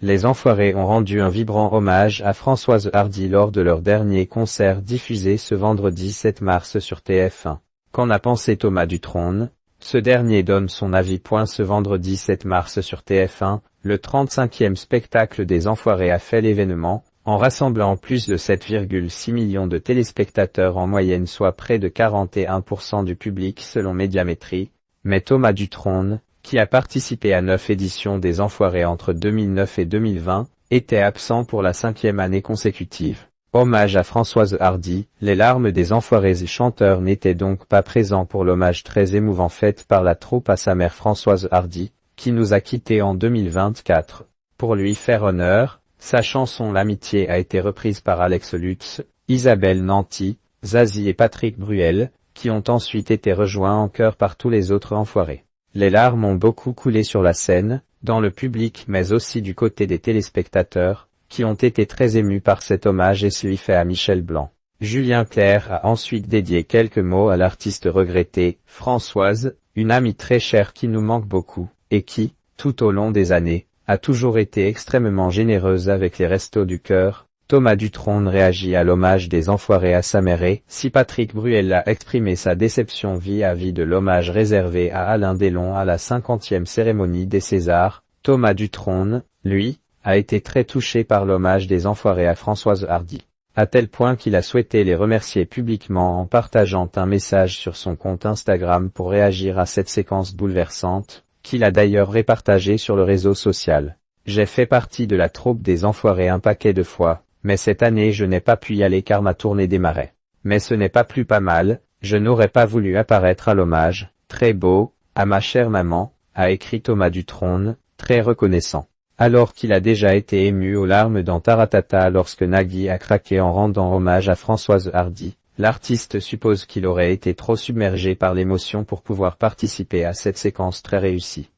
les Enfoirés ont rendu un vibrant hommage à Françoise Hardy lors de leur dernier concert diffusé ce vendredi 7 mars sur TF1. Qu'en a pensé Thomas Dutronne? Ce dernier donne son avis. Ce vendredi 7 mars sur TF1, le 35e spectacle des Enfoirés a fait l'événement, en rassemblant plus de 7,6 millions de téléspectateurs en moyenne, soit près de 41% du public selon Médiamétrie. Mais Thomas Dutronne, qui a participé à 9 éditions des Enfoirés entre 2009 et 2020, était absent pour la 5e année consécutive. Hommage à Françoise Hardy, les larmes des Enfoirés et chanteurs n'étaient donc pas présents pour l'hommage très émouvant fait par la troupe à sa mère Françoise Hardy, qui nous a quittés en 2024. Pour lui faire honneur, sa chanson L'Amitié a été reprise par Alex Lutz, Isabelle Nanty, Zazie et Patrick Bruel, qui ont ensuite été rejoints en chœur par tous les autres Enfoirés. Les larmes ont beaucoup coulé sur la scène, dans le public mais aussi du côté des téléspectateurs, qui ont été très émus par cet hommage et celui fait à Michel Blanc. Julien Clerc a ensuite dédié quelques mots à l'artiste regrettée, Françoise, une amie très chère qui nous manque beaucoup, et qui, tout au long des années, a toujours été extrêmement généreuse avec les restos du cœur. Thomas Dutronne réagit à l'hommage des Enfoirés à sa mère et, si Patrick Bruel a exprimé sa déception vis-à-vis de l'hommage réservé à Alain Delon à la 50e cérémonie des Césars, Thomas Dutronne, lui, a été très touché par l'hommage des Enfoirés à Françoise Hardy, à tel point qu'il a souhaité les remercier publiquement en partageant un message sur son compte Instagram pour réagir à cette séquence bouleversante, qu'il a d'ailleurs repartagé sur le réseau social. J'ai fait partie de la troupe des Enfoirés un paquet de fois, mais cette année je n'ai pas pu y aller car ma tournée démarrait. Mais ce n'est pas plus pas mal, je n'aurais pas voulu apparaître à l'hommage, très beau, à ma chère maman, a écrit Thomas Dutronne, très reconnaissant. Alors qu'il a déjà été ému aux larmes dans Taratata lorsque Nagui a craqué en rendant hommage à Françoise Hardy, l'artiste suppose qu'il aurait été trop submergé par l'émotion pour pouvoir participer à cette séquence très réussie.